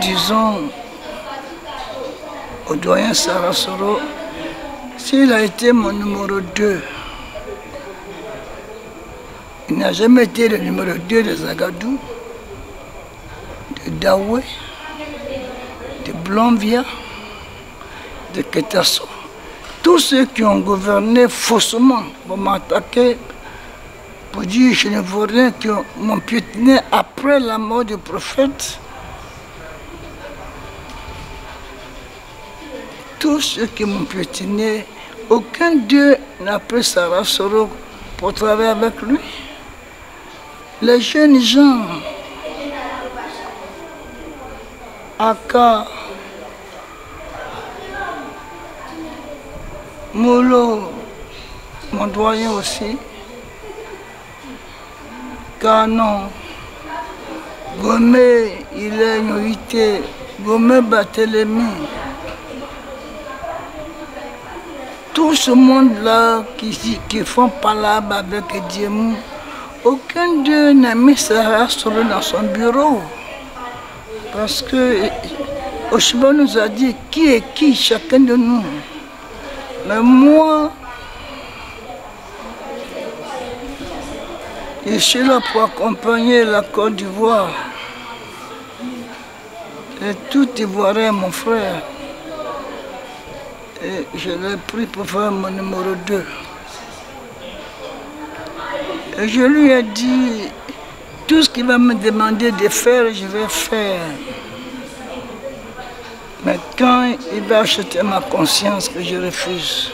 disons au doyen Sarasoro, s'il a été mon numéro 2, il n'a jamais été le numéro 2 de Zagadou, de Daoué, de Blonvia, de Ketasso. Tous ceux qui ont gouverné faussement pour m'attaquer, pour dire que je ne veux rien, qui m'ont piétiné après la mort du prophète. Tous ceux qui m'ont piétiné, aucun d'eux n'a pris Sarasoro pour travailler avec lui. Les jeunes gens, Aka, Molo, mon doyen aussi, Canon, Gomé, il est Noïté, Gomé Barthélemy. Tout ce monde-là qui font palabre avec Diemou, aucun d'eux n'a mis Sarasoro dans son bureau. Parce que Oshiba nous a dit qui est qui, chacun de nous. Mais moi, je suis là pour accompagner la Côte d'Ivoire. Et tout Ivoirien, mon frère. Et je l'ai pris pour faire mon numéro 2. Et je lui ai dit, tout ce qu'il va me demander de faire, je vais faire. Mais quand il va acheter ma conscience, que je refuse.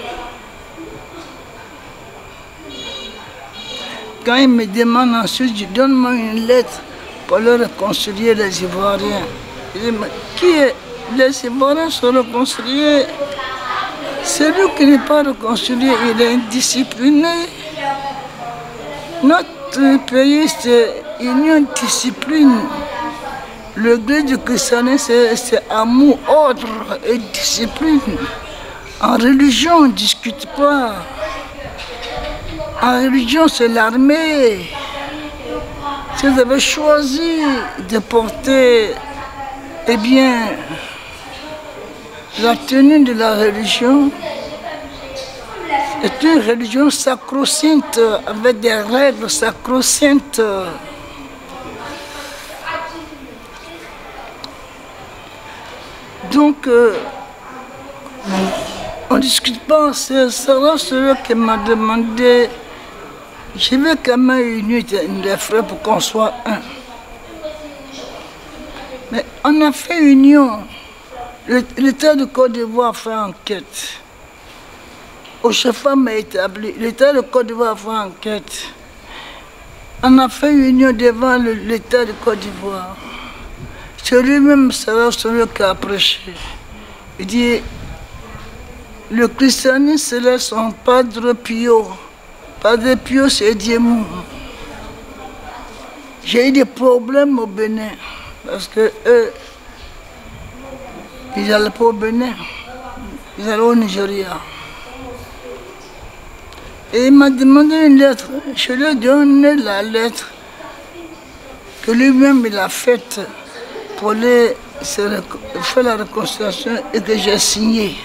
Quand il me demande ensuite, je donne-moi une lettre pour leur réconcilier les Ivoiriens. Je dis, mais qui est? Les Ivoiriens sont réconciliés. Celui qui n'est pas réconcilié, il est indiscipliné. Notre pays, c'est union, discipline. Le gré du christianisme, c'est amour, ordre et discipline. En religion, on ne discute pas. En religion, c'est l'armée. Si vous avez choisi de porter, eh bien, la tenue de la religion, c'est une religion sacro-sainte, avec des règles sacro-saintes. Donc, on ne discute pas. C'est celui qui m'a demandé, je vais quand même unir des frères pour qu'on soit un. Mais on a fait union. L'État de Côte d'Ivoire a fait enquête. Oshefam a établi. L'État de Côte d'Ivoire a fait enquête. On a fait union devant l'État de Côte d'Ivoire. C'est lui-même, celui qui a prêché. Il dit, le christianisme, c'est son Padre Pio. Padre Pio, c'est Diemou. J'ai eu des problèmes au Bénin, parce que eux, ils n'allaient pas au Bénin, ils allaient au Nigeria. Et il m'a demandé une lettre. Je lui ai donné la lettre que lui-même il a faite pour faire la réconciliation et que j'ai signée.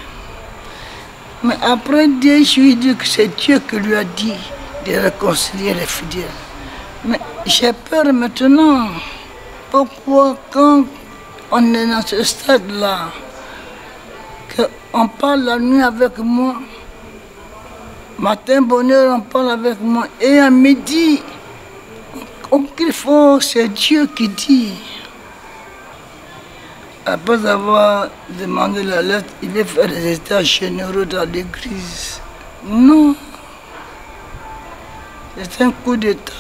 Mais après Dieu, je lui ai dit que c'est Dieu qui lui a dit de réconcilier les fidèles. Mais j'ai peur maintenant. Pourquoi quand on est dans ce stade-là, qu'on parle la nuit avec moi, matin bonheur on parle avec moi, et à midi, on crie fort, c'est Dieu qui dit. Après avoir demandé la lettre, il veut faire des états généraux dans l'église. Non. C'est un coup d'état.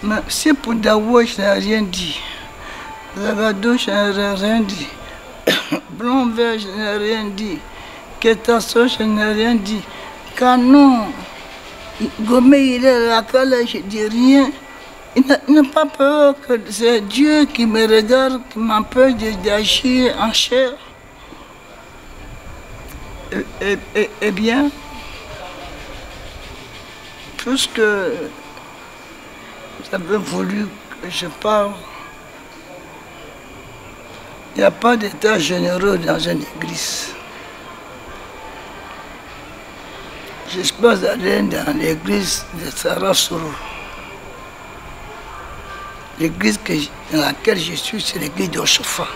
Mais c'est pour Daoué, je n'ai rien dit. Zagadou, je n'ai rien dit. Blonvia, je n'ai rien dit. Ketasso, je n'ai rien dit. Canon, Gomé, il est là, je ne dis rien. Il n'a pas peur que c'est Dieu qui me regarde, qui m'empêche d'agir en chair. Eh bien, puisque vous avez voulu que je parle, Il n'y a pas d'état généreux dans une église. J'espère d'aller dans l'église de Sarah Soro. L'église dans laquelle je suis, c'est l'église d'Oshofa.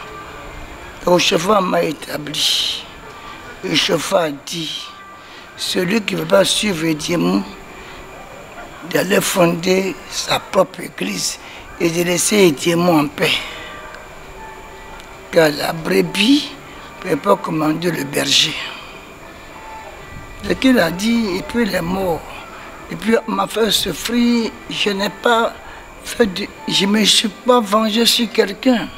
Oshofa m'a établi. Oshofa a dit, celui qui ne veut pas suivre Dieu, d'aller fonder sa propre église et de laisser Dieu en paix. Car la brebis ne peut pas commander le berger. Ce qu'il a dit, et puis il est mort. Et puis on m'a fait souffrir, je ne me suis pas vengé sur quelqu'un.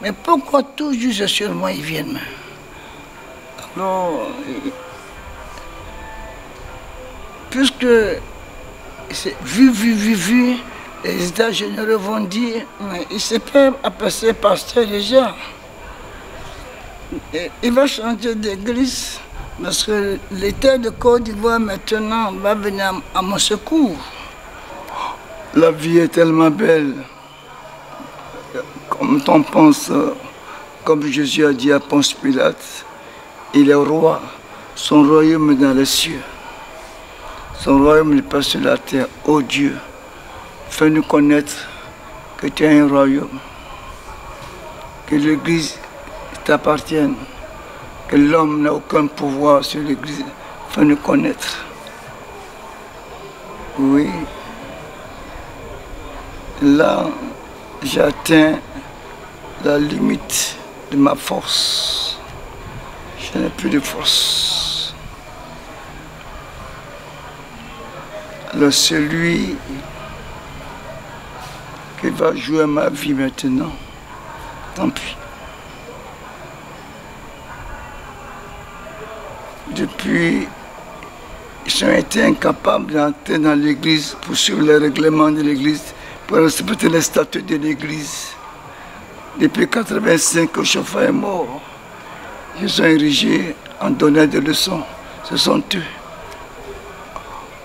Mais pourquoi toujours sur moi ils viennent? Alors, puisque c'est vu, les États généraux vont dire, mais il se peut appeler pasteur déjà. Il va changer d'église. Parce que l'État de Côte d'Ivoire maintenant va venir à mon secours. La vie est tellement belle. Comme on pense, comme Jésus a dit à Ponce Pilate, il est roi, son royaume est dans les cieux. Son royaume n'est pas sur la terre. Oh Dieu, fais-nous connaître que tu as un royaume, que l'Église t'appartienne. Que l'homme n'a aucun pouvoir sur l'Église, fais-nous connaître. Oui. Là, j'atteins la limite de ma force. Je n'ai plus de force. Alors celui qui va jouer ma vie maintenant, tant pis. Depuis, ils ont été incapables d'entrer dans l'église pour suivre les règlements de l'église, pour respecter les statuts de l'église. Depuis 1985, que Chauffeur est mort, ils sont érigés en donnant des leçons. Ce sont eux.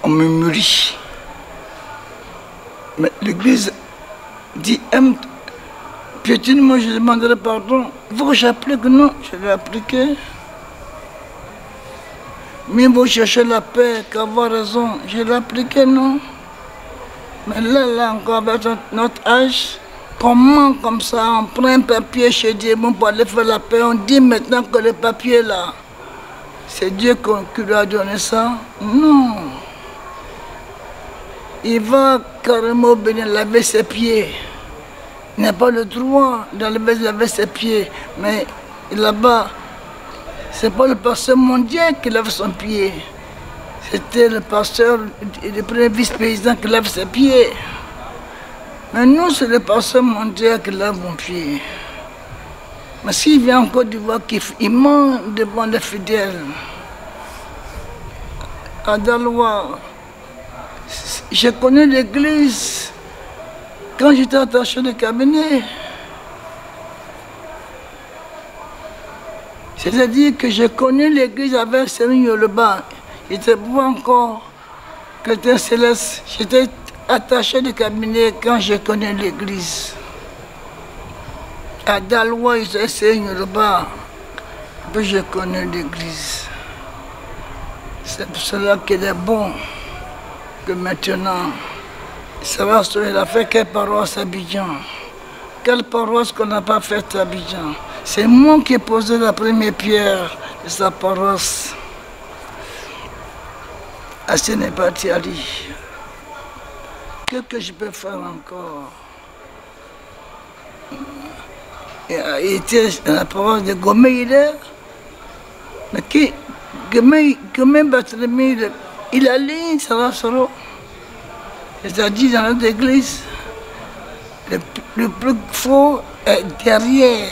On me mûrit. Mais l'église dit, piétinement, je demanderai pardon. Il faut que j'applique, non, je vais appliquer. Mais vous cherchez la paix, qu'avoir raison, je l'ai appliqué, non? Mais là encore, avec notre âge, comment comme ça, on prend un papier chez Dieu pour aller faire la paix, on dit maintenant que le papier là, c'est Dieu qui lui a donné ça? Non. Il va carrément venir laver ses pieds. Il n'a pas le droit d'aller laver ses pieds, mais là-bas, c'est pas le pasteur mondial qui lave son pied. C'était le pasteur, le premier vice-président qui lave ses pieds. Mais nous, c'est le pasteur mondial qui lave mon pied. Mais s'il vient en Côte d'Ivoire, il ment devant les fidèles. À Dalois, je connais l'église quand j'étais attaché de cabinet. C'est-à-dire que je connais l'église avec Seigneur Yoruba. J'étais pas encore chrétien céleste. J'étais attaché de cabinet quand je connais l'église. À Dalois, j'étais Seigneur Yoruba. Puis je connais l'église. C'est pour cela qu'il est bon que maintenant, ça va se faire. Il a fait quelle paroisse à Abidjan? Quelle paroisse qu'on n'a pas faite à Abidjan? C'est moi qui ai posé la première pierre de sa paroisse à Sénébatiali. Qu'est-ce que je peux faire encore? Il était dans la paroisse de Gomé-Hilaire. Mais qui Gomé-Barthélemy, il a ligne, ça va solo. C'est-à-dire dans notre église, le plus faux est derrière.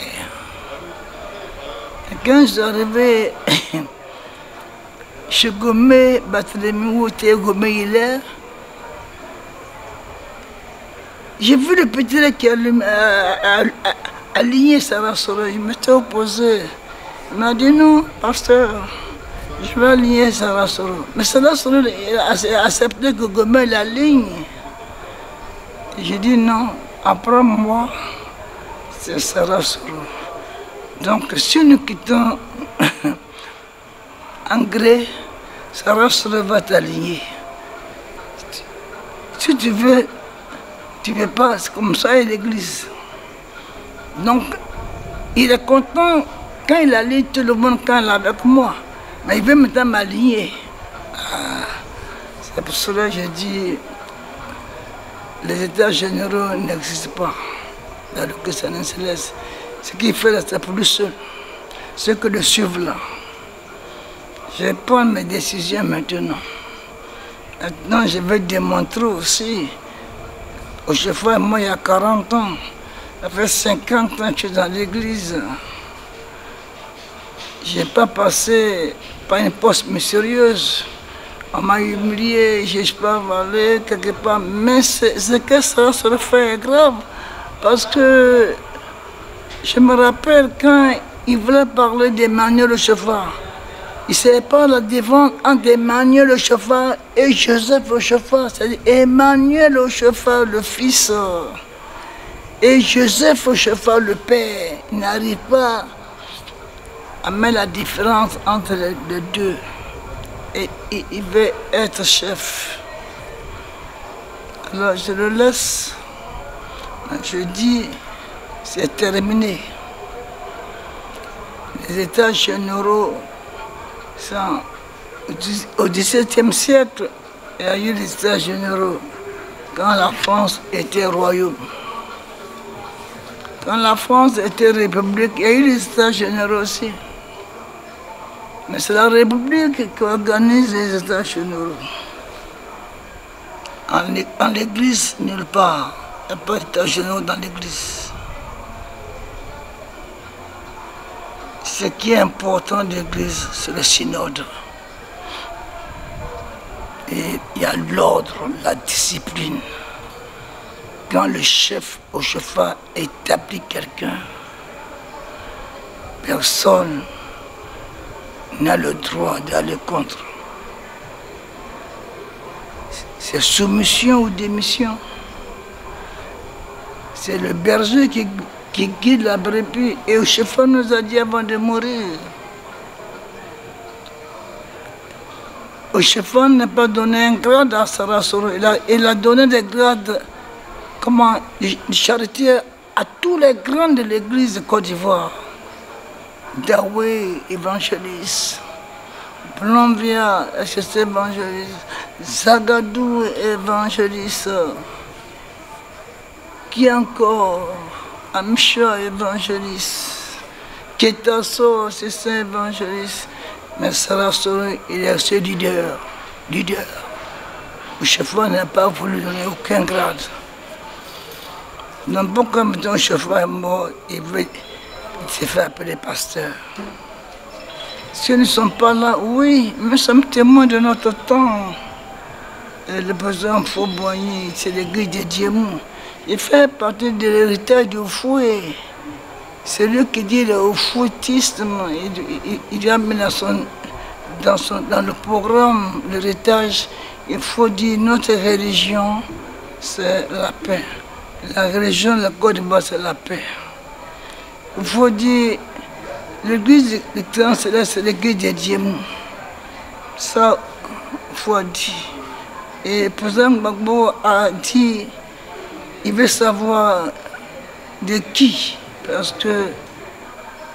Quand je suis arrivé chez Gomé, Barthélemy, où était Gomé-Hilaire, j'ai vu le petit qui a aligné Sarah Soro. Je m'étais opposé. Il m'a dit non, pasteur, je vais aligner Sarah Soro. Mais Sarah Soro a accepté que Gomé l'aligne. J'ai dit non, après moi, c'est Sarah Soro. Donc si nous quittons en gré, Sarah va t'aligner. Si tu veux pas, c'est comme ça et l'église. Donc, il est content quand il allie tout le monde, quand il est avec moi. Mais il veut maintenant m'aligner. C'est pour cela que je dis, les états généraux n'existent pas dans le christianisme céleste. Ce qu'il fait là, c'est pour lui seul. C'est que de suivre là. Je vais prendre mes décisions maintenant. Maintenant, je vais démontrer aussi au chef, moi, il y a 40 ans. Ça fait 50 ans que je suis dans l'église. Je n'ai pas passé par une poste mystérieuse. On m'a humilié, je n'ai pas valé quelque part. Mais ce que ça se fait est grave. Parce que je me rappelle quand il voulait parler d'Emmanuel le chauffard. Il ne savait pas la différence entre Emmanuel le chauffard et Joseph le chauffard. C'est-à-dire Emmanuel le chauffard, le fils, et Joseph le chauffard, le père. Il n'arrive pas à mettre la différence entre les deux. Et il veut être chef. Alors je le laisse. Je dis, c'est terminé. Les états généraux, au XVIIe siècle, il y a eu les états généraux quand la France était royaume. Quand la France était république, il y a eu les états généraux aussi. Mais c'est la République qui organise les états généraux. En l'église, nulle part. Il n'y a pas d'états généraux dans l'église. Ce qui est important de l'église, c'est le synode. Et il y a l'ordre, la discipline. Quand le chef au chauffard établit quelqu'un, personne n'a le droit d'aller contre. C'est soumission ou démission. C'est le berger qui guide la brebis. Et le chauffeur nous a dit avant de mourir. Le chauffeur n'a pas donné un grade à Sarah Soro. Il a donné des grades de charité à tous les grands de l'église de Côte d'Ivoire. Dawé, évangéliste. Plomvia, évangéliste. Zagadou, évangéliste. Qui encore? Amcha, évangéliste. Ketasso, c'est ça, évangéliste. Mais Sarah Soro, il est ce leader. Le chauffeur n'a pas voulu donner aucun grade. Donc pourquoi maintenant le chauffeur est mort, il s'est fait appeler pasteur. Si nous ne sommes pas là, oui, mais nous sommes témoins de notre temps. Et le président Fauboigny, c'est l'église de Diemou. Il fait partie de l'héritage du fouet. C'est lui qui dit le fouettisme. Il a mis dans le programme, l'héritage, il faut dire notre religion, c'est la paix. La religion de la Côte d'Ivoire, c'est la paix. Il faut dire, l'église de Grand Céleste, c'est l'église de Diemou. Ça, il faut dire. Et le président Gbagbo a dit, il veut savoir de qui. Parce que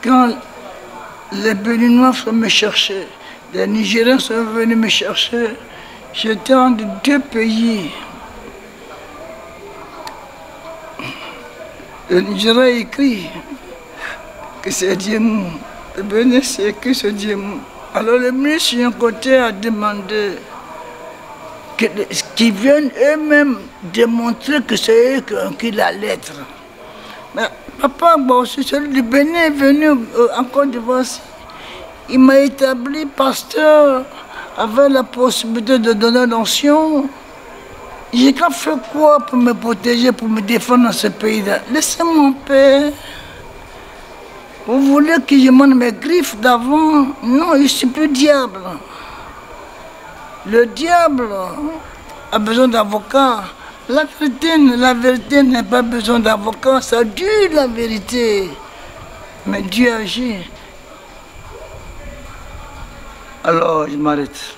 quand les Béninois sont me chercher, les Nigériens sont venus me chercher, j'étais entre deux pays. Le Nigeria écrit que c'est Diemou. Le Bénin, c'est écrit c'est Diemou. Alors le ministre d'un côté a demandé qu'ils viennent eux-mêmes démontrer que c'est eux qui ont écrit la lettre. Mais papa, bon, celui du Bénin est venu en Côte d'Ivoire. Il m'a établi pasteur avec la possibilité de donner l'onction. J'ai qu'à faire quoi pour me protéger, pour me défendre dans ce pays-là? Laissez-moi en paix. Vous voulez que je monte mes griffes d'avant? Non, je ne suis plus diable. Le diable a besoin d'avocat. La vérité n'a pas besoin d'avocat, ça dure la vérité. Mais Dieu agit. Alors, je m'arrête.